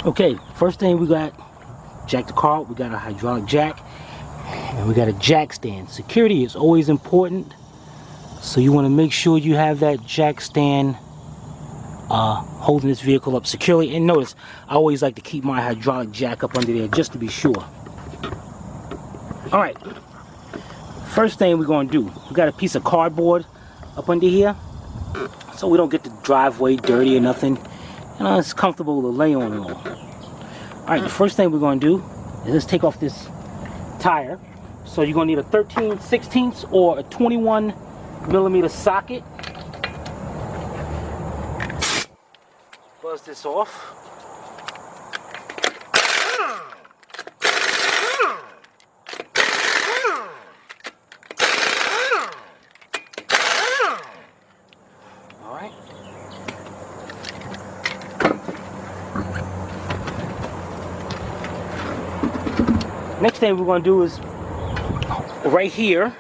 Okay, first thing we got, jack the car, we got a hydraulic jack, and we got a jack stand. Security is always important, so you want to make sure you have that jack stand holding this vehicle up securely. And notice, I always like to keep my hydraulic jack up under there just to be sure. Alright, first thing we're going to do, we got a piece of cardboard up under here, so we don't get the driveway dirty or nothing. It's comfortable to lay on and all. Alright, the first thing we're going to do is let's take off this tire. So you're going to need a 13/16 or a 21mm socket. Buzz this off. Alright. Next thing we're going to do is right here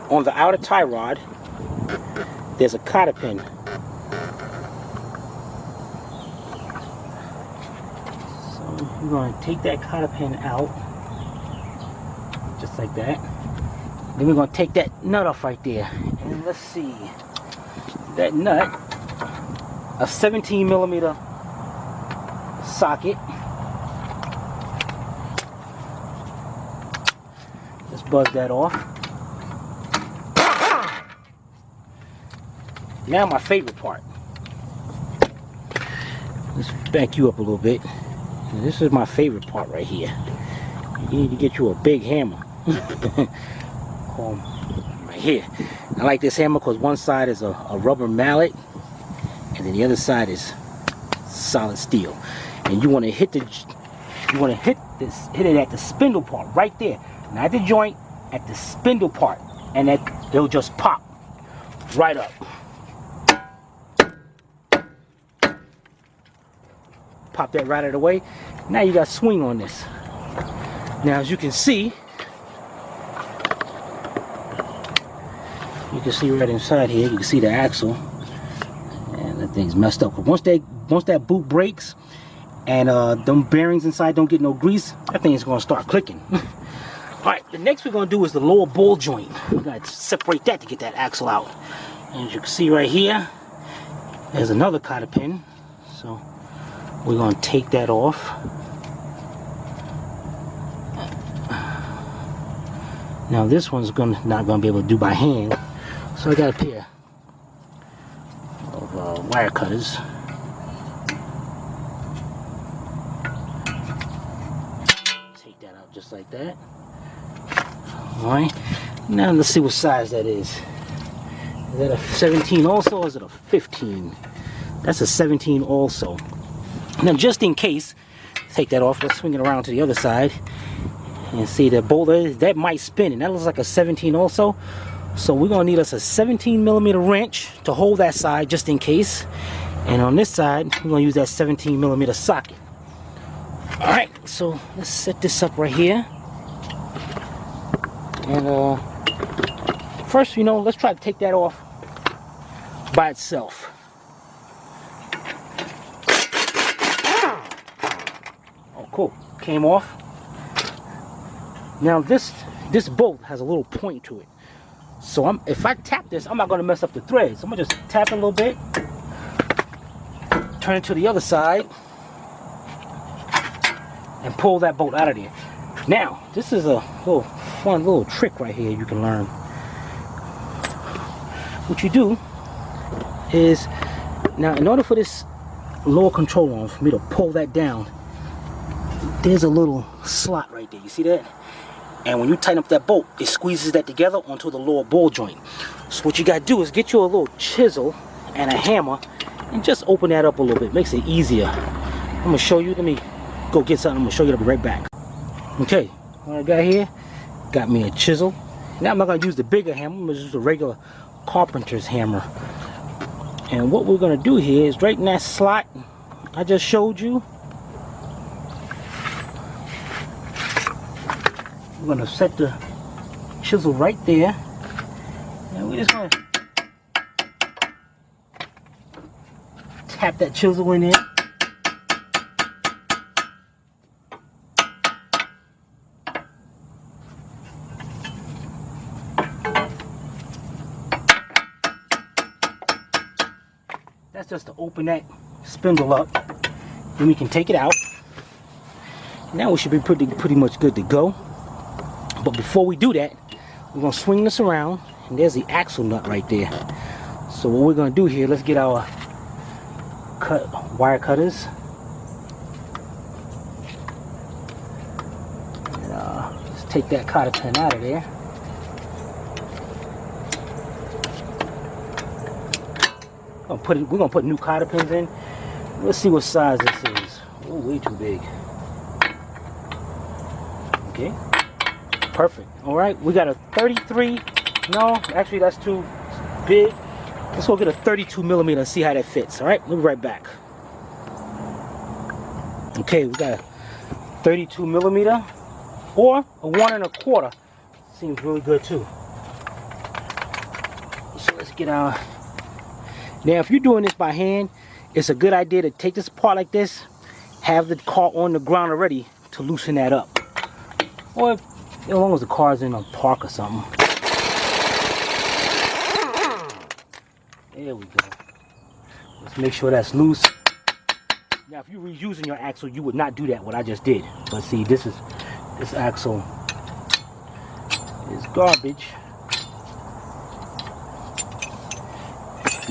on the outer tie rod, there's a cotter pin. So we're going to take that cotter pin out, just like that. Then we're going to take that nut off right there. And let's see, that nut, a 17mm socket. Let's buzz that off. Now my favorite part. Let's back you up a little bit. This is my favorite part right here. You need to get you a big hammer. Right here. I like this hammer because one side is a rubber mallet, and then the other side is solid steel. And you want to hit it at the spindle part right there. Not the joint, at the spindle part, and it'll just pop right up. Pop that right out of the way. Now you got swing on this. Now as you can see right inside here, you can see the axle, and that thing's messed up. Once that boot breaks and them bearings inside don't get no grease, that thing's gonna start clicking. Alright, the next we're going to do is the lower ball joint. We got to separate that to get that axle out. And as you can see right here, there's another cotter pin. So we're going to take that off. Now this one's not going to be able to do by hand. So I got a pair of wire cutters. Take that out just like that. Alright, now let's see what size that is. Is that a 17 also, or is it a 15? That's a 17 also. Now just in case, take that off, let's swing it around to the other side. And see the boulder, that might spin, and that looks like a 17 also. So we're going to need us a 17mm wrench to hold that side just in case. And on this side, we're going to use that 17mm socket. Alright, so let's set this up right here. And first, let's try to take that off by itself. Oh, cool. Came off. Now this bolt has a little point to it. So if I tap this, I'm not going to mess up the threads. I'm going to just tap it a little bit. Turn it to the other side. And pull that bolt out of there. Now, this is a fun little trick right here you can learn. What you do is, now in order for this lower control arm for me to pull that down, there's a little slot right there. You see that? And when you tighten up that bolt, it squeezes that together onto the lower ball joint. So what you got to do is get you a little chisel and a hammer and just open that up a little bit. Makes it easier. I'm going to show you. Let me go get something. I'm going to show you. I'll be right back. Okay, what I got here, got me a chisel. Now I'm not going to use the bigger hammer. I'm going to use a regular carpenter's hammer. And what we're going to do here is right in that slot I just showed you, we're going to set the chisel right there, and we're just going to tap that chisel in there. That's just to open that spindle up. Then we can take it out. Now we should be pretty much good to go. But before we do that, we're gonna swing this around, and there's the axle nut right there. So what we're gonna do here, let's get our wire cutters. And, let's take that cotter pin out of there. We're gonna put new cotter pins in. Let's see what size this is. Oh, way too big. Okay, perfect. All right, we got a 33. No, actually that's too big. Let's go get a 32 millimeter and see how that fits. All right, we'll be right back. Okay, we got a 32 millimeter or a 1 1/4. Seems really good too. So let's get our. Now, if you're doing this by hand, it's a good idea to take this apart like this, have the car on the ground already to loosen that up. Or as long as the car's in a park or something. There we go. Let's make sure that's loose. Now, if you're reusing your axle, you would not do that, what I just did. But see, this axle is garbage.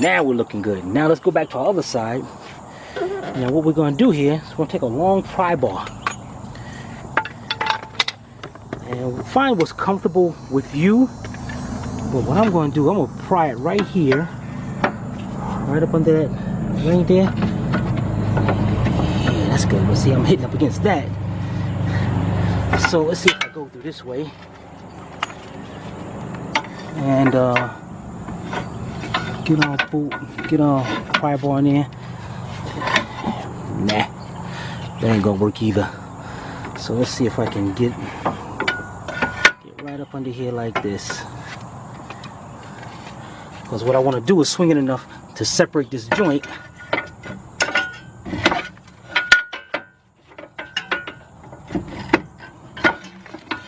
Now we're looking good. Now let's go back to our other side. Now what we're going to do here is we're going to take a long pry bar. And we'll find what's comfortable with you. But what I'm going to do, I'm going to pry it right here. Right up under that ring there. Yeah, that's good. Let's see, I'm hitting up against that. So let's see if I go through this way. And get our pry bar in there. Nah, that ain't gonna work either. So let's see if I can get right up under here like this. Because what I want to do is swing it enough to separate this joint.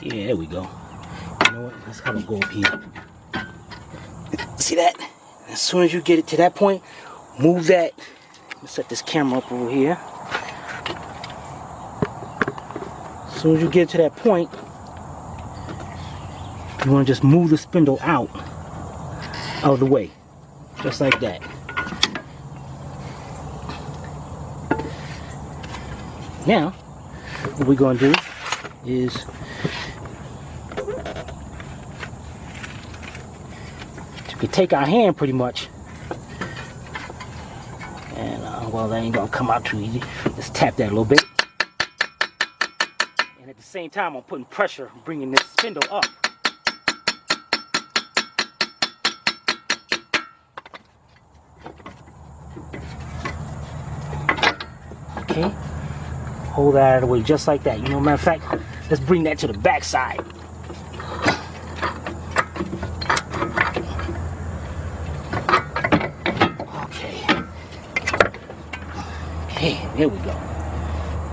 Yeah, there we go. You know what? Let's have a go up here. See that? As soon as you get it to that point, move that. Let's set this camera up over here. As soon as you get to that point, you want to just move the spindle out of the way. Just like that. Now, what we're going to do is we can take our hand pretty much, and well, that ain't gonna come out too easy. Just tap that a little bit, and at the same time, I'm putting pressure, bringing this spindle up. Okay, hold that out of the way just like that. You know, matter of fact, let's bring that to the back side. Okay, there we go.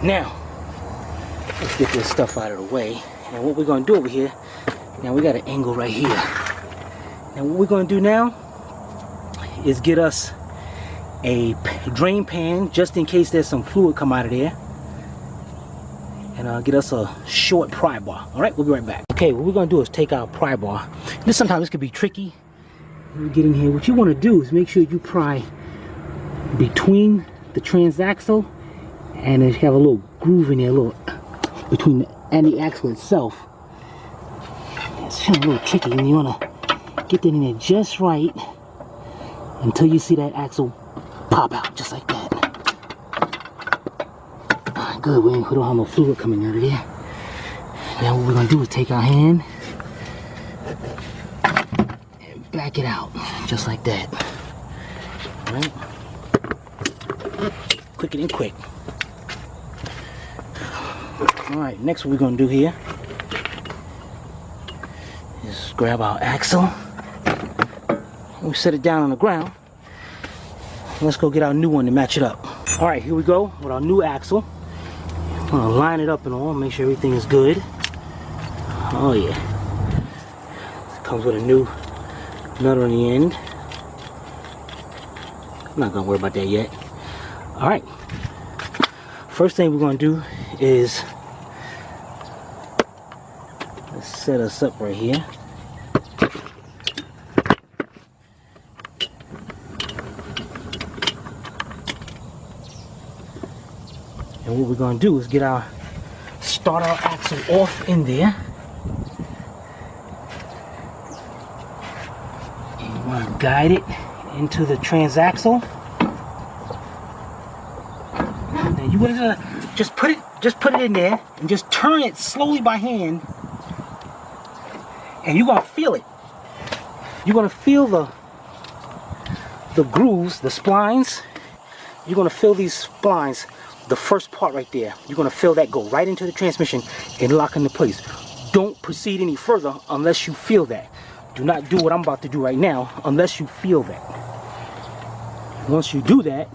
Now, let's get this stuff out of the way. And what we're going to do over here, now we got an angle right here. Now what we're going to do now is get us a drain pan just in case there's some fluid come out of there. And get us a short pry bar. Alright, we'll be right back. Okay, what we're going to do is take our pry bar. Sometimes this could be tricky. When you get in here, what you want to do is make sure you pry between the transaxle, and then you have a little groove in there, a little between the axle itself. It's kind of a little tricky, and you want to get that in there just right until you see that axle pop out, just like that. Good, we don't have no fluid coming out of there. Now what we're going to do is take our hand and back it out, just like that. Alright? Quick and quick. Alright, next what we're going to do here is grab our axle. And we set it down on the ground. Let's go get our new one to match it up. Alright, here we go with our new axle. I'm going to line it up and all, make sure everything is good. Oh yeah. It comes with a new nut on the end. I'm not gonna worry about that yet. All right. First thing we're gonna do is let's set us up right here. And what we're gonna do is start our axle off in there. And you wanna guide it into the transaxle. And you wanna just put it in there and just turn it slowly by hand. And you're gonna feel it. You're gonna feel the grooves, the splines. You're gonna feel these splines. The first part right there, you're going to feel that go right into the transmission and lock into place. Don't proceed any further unless you feel that. Do not do what I'm about to do right now unless you feel that. Once you do that,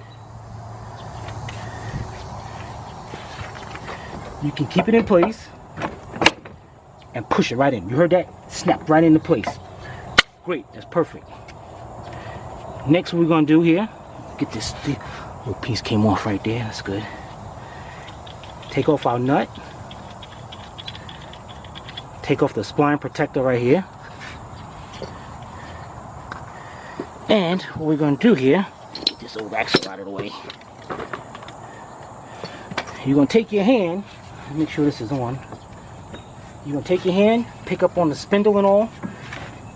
you can keep it in place and push it right in. You heard that? Snap right into place. Great, that's perfect. Next, what we're going to do here, get this little piece came off right there. That's good. Take off our nut. Take off the spline protector right here. And what we're going to do here, get this old axle out of the way. You're going to take your hand, make sure this is on. You're going to take your hand, pick up on the spindle and all,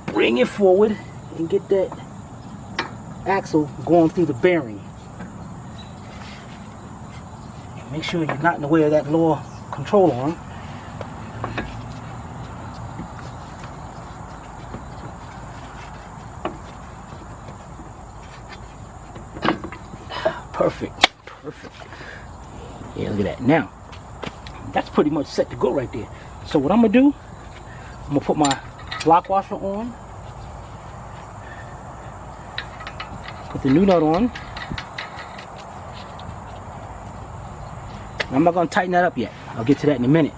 bring it forward, and get that axle going through the bearing. Make sure you're not in the way of that lower control arm. Perfect, perfect. Yeah, look at that. Now, that's pretty much set to go right there. So what I'm gonna do, I'm gonna put my block washer on, put the new nut on. I'm not going to tighten that up yet. I'll get to that in a minute.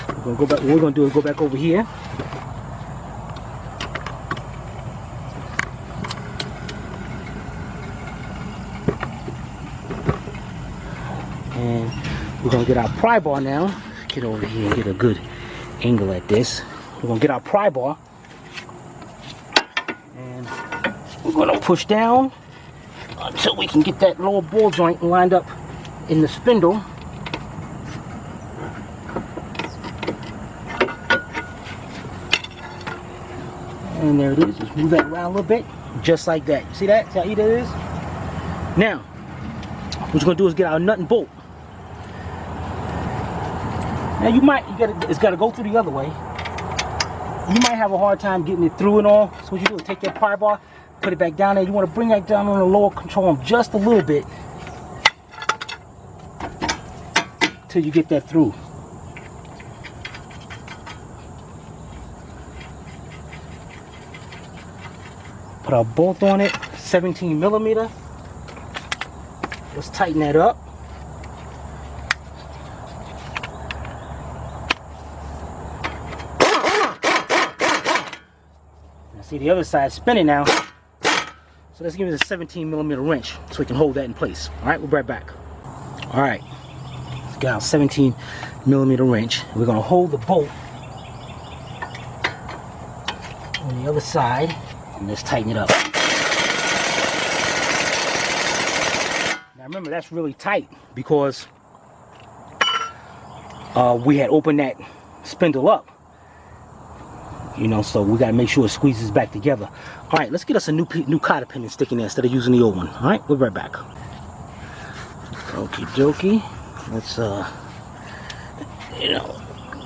We're going to go back. What we're going to do is go back over here. And we're going to get our pry bar now. Get over here and get a good angle at this. We're going to get our pry bar. And we're going to push down until we can get that lower ball joint lined up in the spindle. And there it is. Just move that around a little bit, just like that. See that? See how easy that is? Now, what you're gonna do is get our nut and bolt. Now it's gotta go through the other way. You might have a hard time getting it through and all. So what you do is take that pry bar, put it back down there. You want to bring that down on the lower control arm just a little bit. Till you get that through. Put our bolt on it, 17 millimeter. Let's tighten that up. Now see the other side spinning now. So let's give it a 17 millimeter wrench so we can hold that in place. All right, we'll be right back. All right. Got our 17 millimeter wrench. We're going to hold the bolt on the other side and let's tighten it up. Now remember, that's really tight because we had opened that spindle up, you know, so we got to make sure it squeezes back together. All right, let's get us a new cotter pin and stick in there instead of using the old one. All right, we'll be right back. Okie dokie. Let's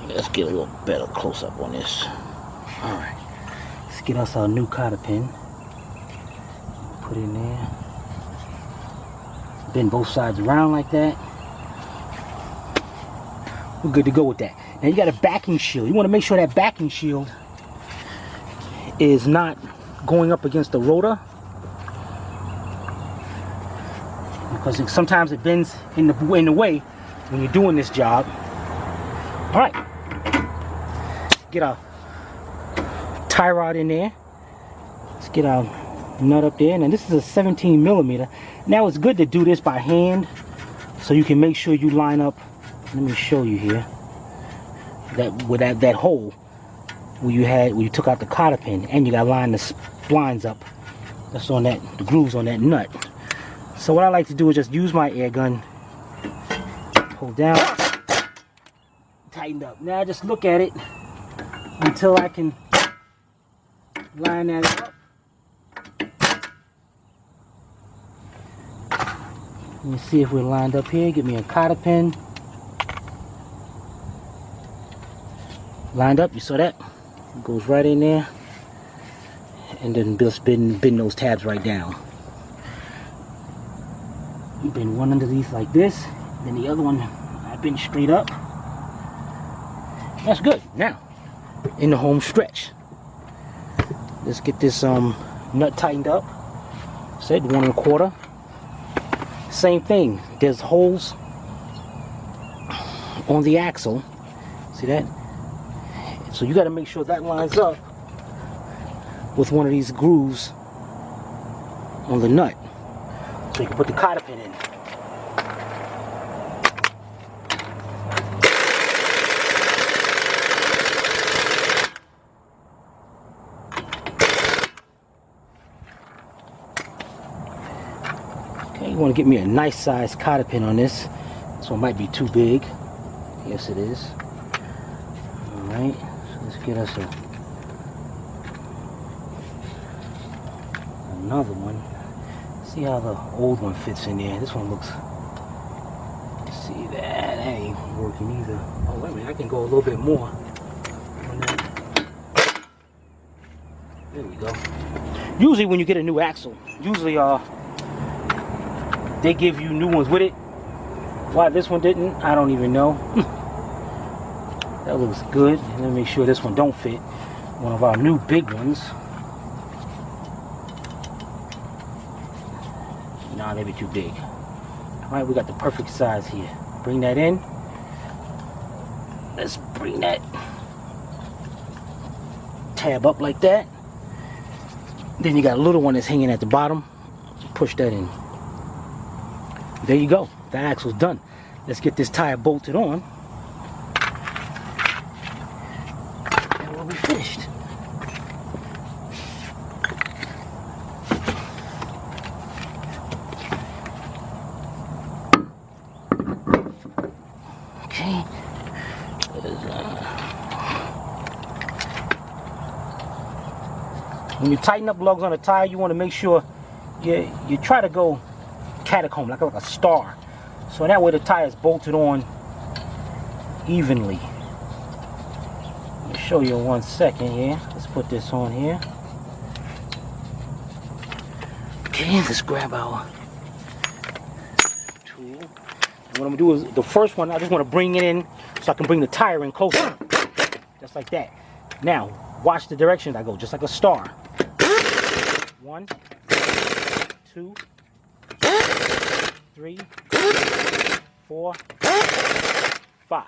let's get a little better close up on this. All right, let's get us our new cotter pin. Put it in there. Bend both sides around like that. We're good to go with that. Now you got a backing shield. You want to make sure that backing shield is not going up against the rotor, because sometimes it bends in the way when you're doing this job. All right, get our tie rod in there. Let's get our nut up there. And this is a 17 millimeter. Now it's good to do this by hand so you can make sure you line up. Let me show you here. That with that hole where you took out the cotter pin, and you got to line the splines up. That's on that, the grooves on that nut. So what I like to do is just use my air gun, pull down, tighten up. Now just look at it until I can line that up. Let me see if we're lined up here. Give me a cotter pin. Lined up, you saw that? It goes right in there. And then just bend those tabs right down. You bend one underneath like this, then the other one I bend straight up. That's good. Now, in the home stretch, let's get this nut tightened up. Said 1 1/4. Same thing. There's holes on the axle. See that? So you got to make sure that lines up with one of these grooves on the nut, so you can put the cotter pin in. Okay, you want to get me a nice size cotter pin on this. This one might be too big. Yes, it is. All right, so let's get us another one. See how the old one fits in there. This one looks, see that ain't working either. Oh wait a minute, I can go a little bit more. There we go. Usually when you get a new axle, usually they give you new ones with it. Why this one didn't, I don't even know. That looks good. Let me make sure this one don't fit. One of our new big ones. Nah, they be too big. Alright, we got the perfect size here. Bring that in. Let's bring that tab up like that. Then you got a little one that's hanging at the bottom. Push that in. There you go. That axle's done. Let's get this tire bolted on. And we'll be finished. Okay. When you tighten up lugs on a tire, you want to make sure you try to go catacomb, like a star, so that way the tire is bolted on evenly. Let me show you in 1 second here. Let's put this on here. Okay, let's grab our tool. And what I'm gonna do is, the first one, I just want to bring it in so I can bring the tire in closer, just like that. Now watch the direction I go, just like a star. 1, 2, 3, 4, 5.